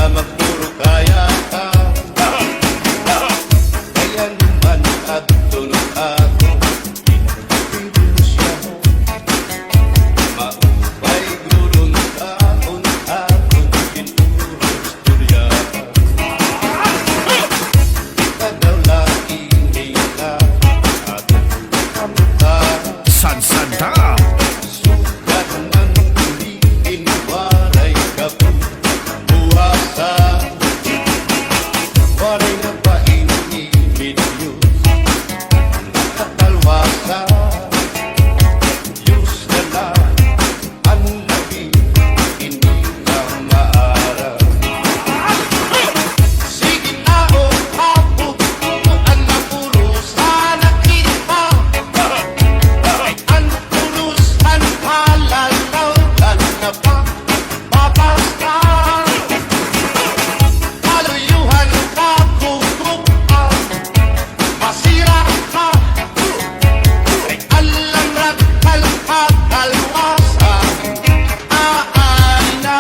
magpuro kaya ka. Kaya naman at tulog ako, pinagpipilo siya. Maupay gulong taon ako, pinuro istorya. Ika daw laki nila at kamuta. Sansanta. Sugat ng ulitin, waray kapag buwasa. Waray na painimid yun, nakatalwasa. Diyos na lang ang naging hindi na maaraw. Sige na o hapot ko ang napuro sa nakita. Ay ang puros ang halalaw na pa papasta. Kaluyuhan ka kukupa, masira ka. Ay alam rakal at kalwasa, aay na.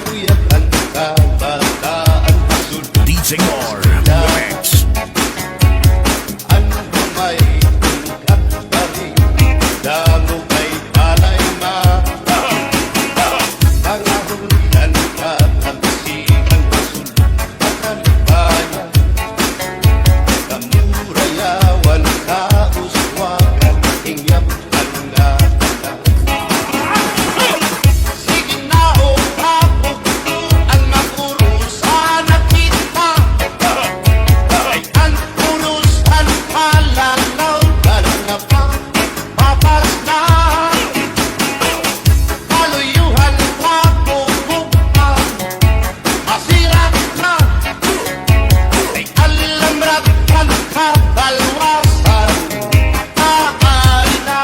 Uyat ang kabataan, sulod DJ More Remix. ang may tungkat pa rin. Damo kay palay ma. Mga hulihan at tamsihan, sulod at kalibayan. Kamurayawan, kauswagan, ingyap ang natala. Sige na o hapot ko ang napuro sa nakita. Ay ang puros ang halalaw na pa papas na. Kaluyuhan ka kukupa, masira na. Ay alam rakal ka balwasan, aay na.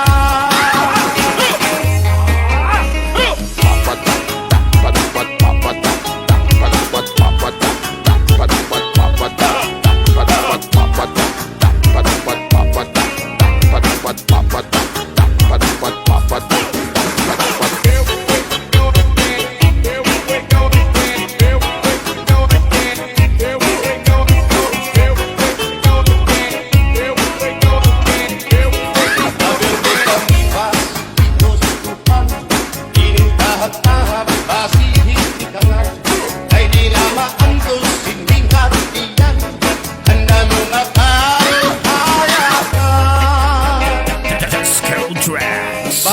Disco Tracks.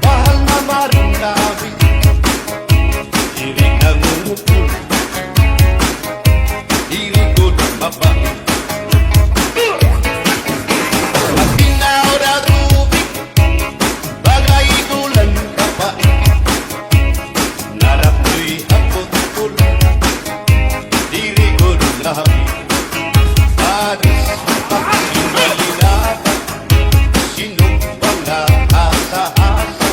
Mahal na maramdamin, hiling ang umukul, hiling ko na mabait. At binaw na tubig, bagay tulan kapait. Narap mo'y hapot-pul, hiling ko na lahamig. Anis ang singalinapan, sinong bang naasa-asa.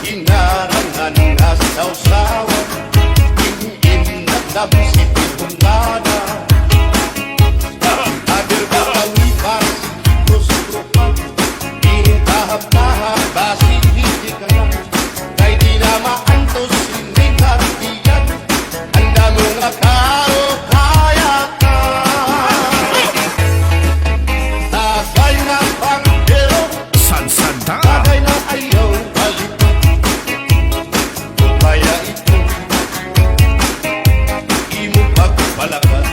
Inarangan na sausawan, iniinatap si Pinungana. Adir ka pang ipas, kuskupan, inintahap-tahap, basi hindi ka lang. Kay di na maantos, hindi kartiyan, ang damong akaro, kaya ka. Tagay na panghero, Sansanta. tagay na ayaw balikan. Kung kaya ito, imo pagpalakan.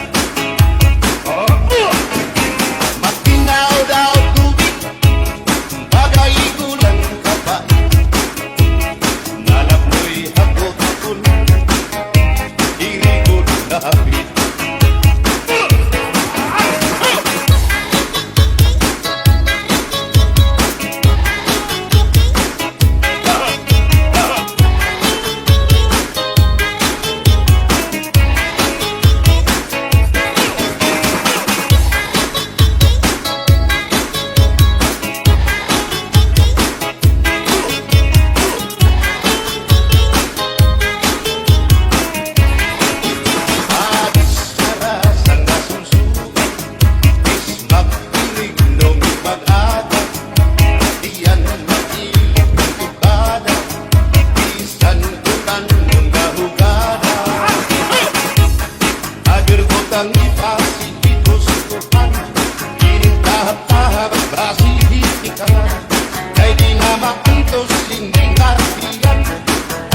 sinding katiyan.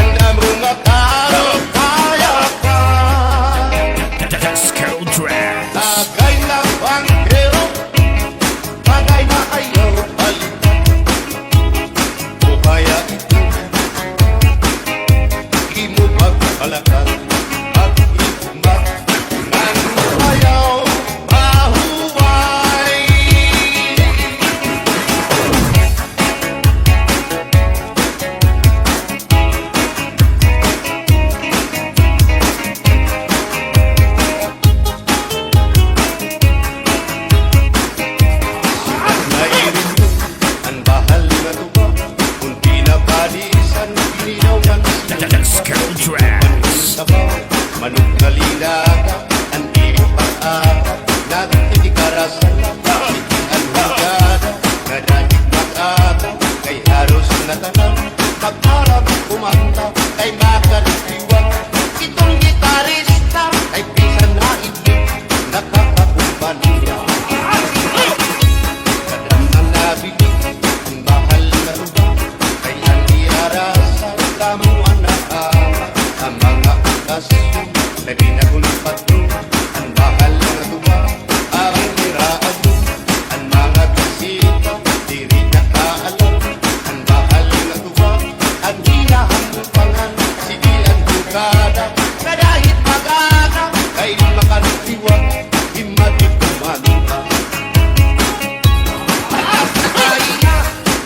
Handa mo nga talo, kaya ka. Disco Tracks. Tagay na banggero, tagay na ayaw balikan. O kaya ito, di mo magpalakan at itumak ng ayaw mahuway. Nairin mo ang bahal na tuba, kunti na palisan, ginilaw ng Disco Tracks. sabaw, manok na lilaga, ang iyong pag-akat, nagtitikarasan lang, sikian hagada, nadagit mag-ata, kay haros na tanam, pag-arap kumanta, kay makalitiwan, itong gitarista, ay pisan na itlog, nakakakumpanya. Kadam ang nabili, ang bahal na tuba, kay ang iarasan, lamang anak-ama, ang mga akasyon, na ginagulpat mo, ang bahal na tuba, ang niraan mo, ang mga bisita, di rin nakaalam, ang bahal na tuba, ang hinahampangan, sige ang bukada, na dahil mag-aga, kay makaritiwag, himatik kumanta. Alam na tayo na,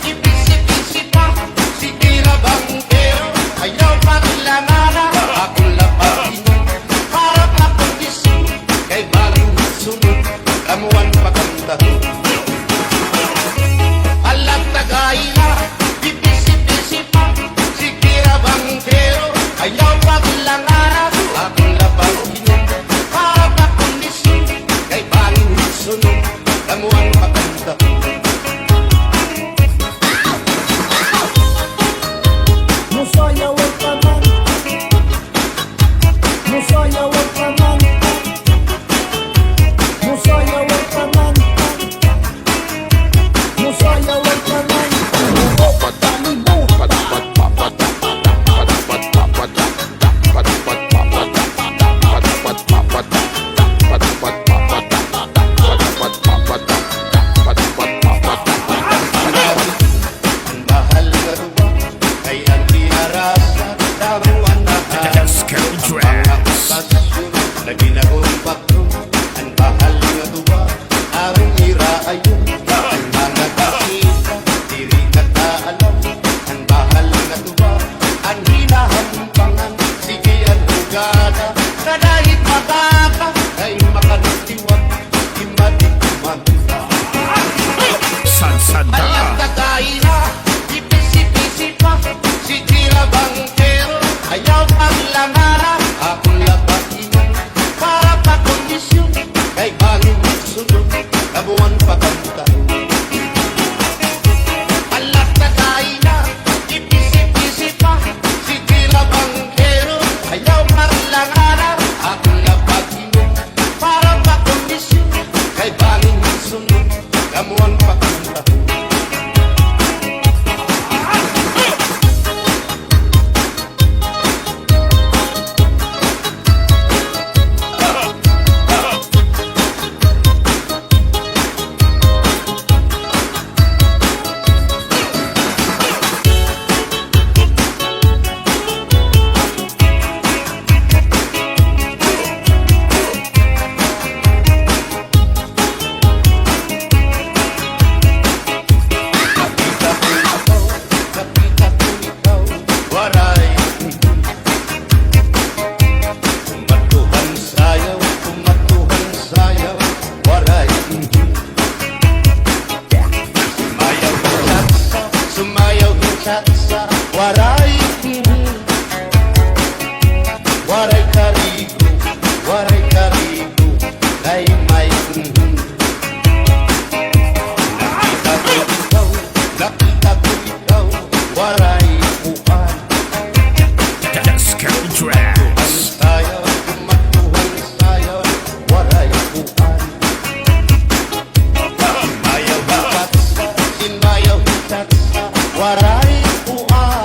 ipisi-pisi pa, sige na banggero, ayaw paglanganan, ako lapatin, para kapag-isip, kay bagong sunod, kamuan pagkanta. Alam na tayo na, ipisi-pisi pa, sige na banggero, ayaw paglanganan, ako lapatin, para kapag-isip, kay bagong sunod, kamuan pagkanta. Musaya wag kanan, Musaya wag kanan, Musaya wag kanan, Musaya wag kanan. Ang bahal na tuwa, kay ang tinarasa, daruan na Disco Tracks. na ginagumpak ko, ang bahal na tuwa, ang iraayon, ang mga kakita, di rin nakaalam, ang bahal na tuwa, ang hinahampangan, sige ang hugada, na dahil makaka, ay makanutiwag, imatik kumanta. Sansada. Alam ka tayo, ipisi-pisi pa, si Tira Bangkero, ayaw paglanganan, akong labatin, para pa-kondisyon, kay bangin magsunod, kabuan pagkanta. Alam ka tayo, ipisi-pisi pa, si Tira Bangkero, ayaw paglanganan, akong labatin, para pa-kondisyon, kay bangin magsunod, kamuan pagkanta. Kapita ko ikaw, waray. Kumatuhan sayaw, waray. Sumayaw hintatsa, waray. Waray karigo, kay may nakita ko ikaw, waray upan. Disco Tracks. Kumatuhan sayaw, waray upan. Mayaw hitatsa, waray upan.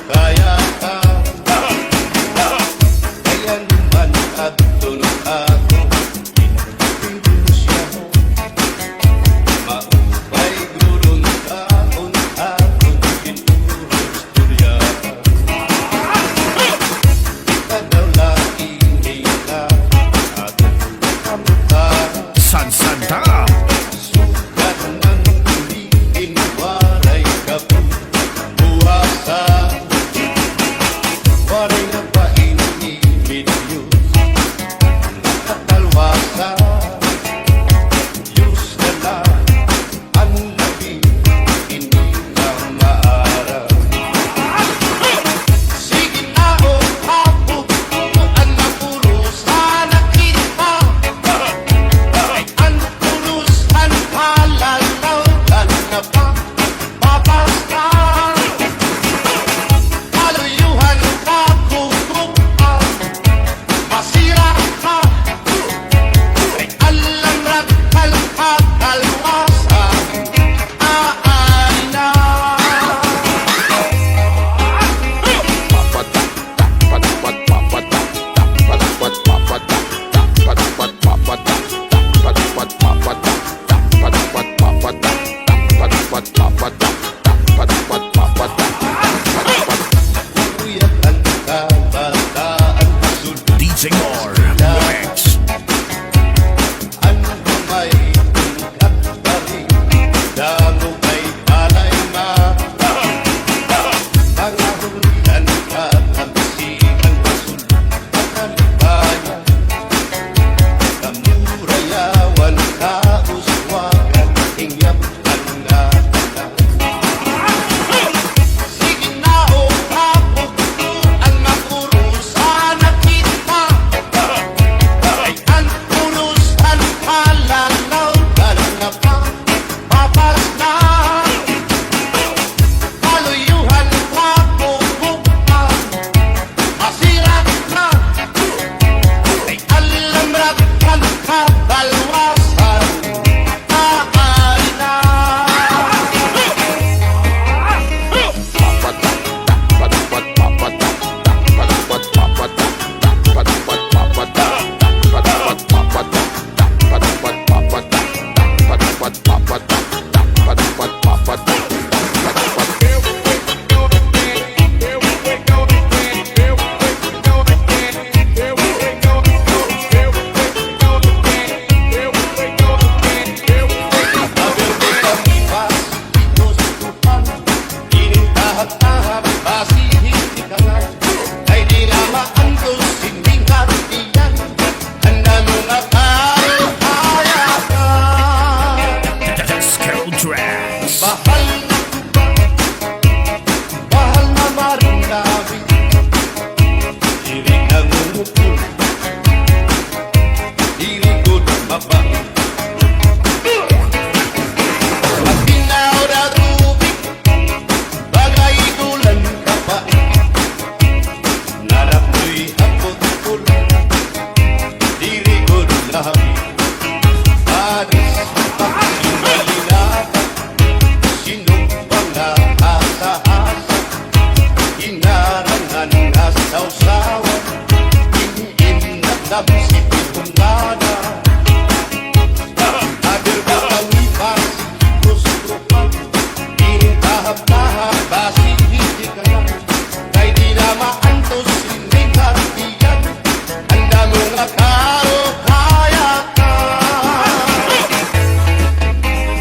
kaya ka. Kaya naman at tunong ako, pinagpipin siya. Maupay gurong taon akong inuusturya. Kita daw lagi nila at kamta. Sansanta. Sugat ng hindi inwaray kabubuhasa. Waray na painibig Diyos, nakatalwasa. Diyos na lang ang labing hindi na maaraw. Sige na o hapupuan na puro sana kita. Ay ang purusan halalaw ka na pa papasta. Kaluyuhan ka kukupa, masira ka. Ay alam rakal ka kalwasa, aay na. Kuya't ang kabataan sulod. DJ More. Mix. Ano may tungkat pa rin, damo kay palay ma. Pangahulian ka, tamsihan pasulod at kalibayan. Kamurayawan ka, uswagan, hingyap ang natanan. Sige na o hapupuan mapurusan na kita. Ay ang purusan halalaw ka na pa papasta. Kaluyuhan ka kukupa, masira ka. Ay alam rakal ka balwasan, aay na. Disco Tracks. Bahal na maramdamin, diri nangungukul, diri ko na mabait. At ginaw na tubig, bagay tulan kapait. Narap mo'y hapot-pul, diri ko na labi. Anis pagsingalinapan, sinong bang naasa-asa, inarangan na sausawan, iniin na tamsipin kong nana. Adir ko ang ipasi, gusto-grupan, inintahap-tahap, basi hindi ka na. Kay di na maantos, hindi kartiyan, ang damong akaro, kaya ka.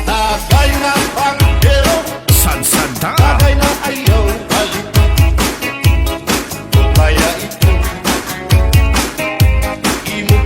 Tagay na panggero, Sansanta. tagay na ayaw balikan. Kung kaya ito, imo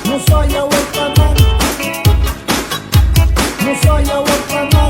Musaya wag tanan Musaya wag tanan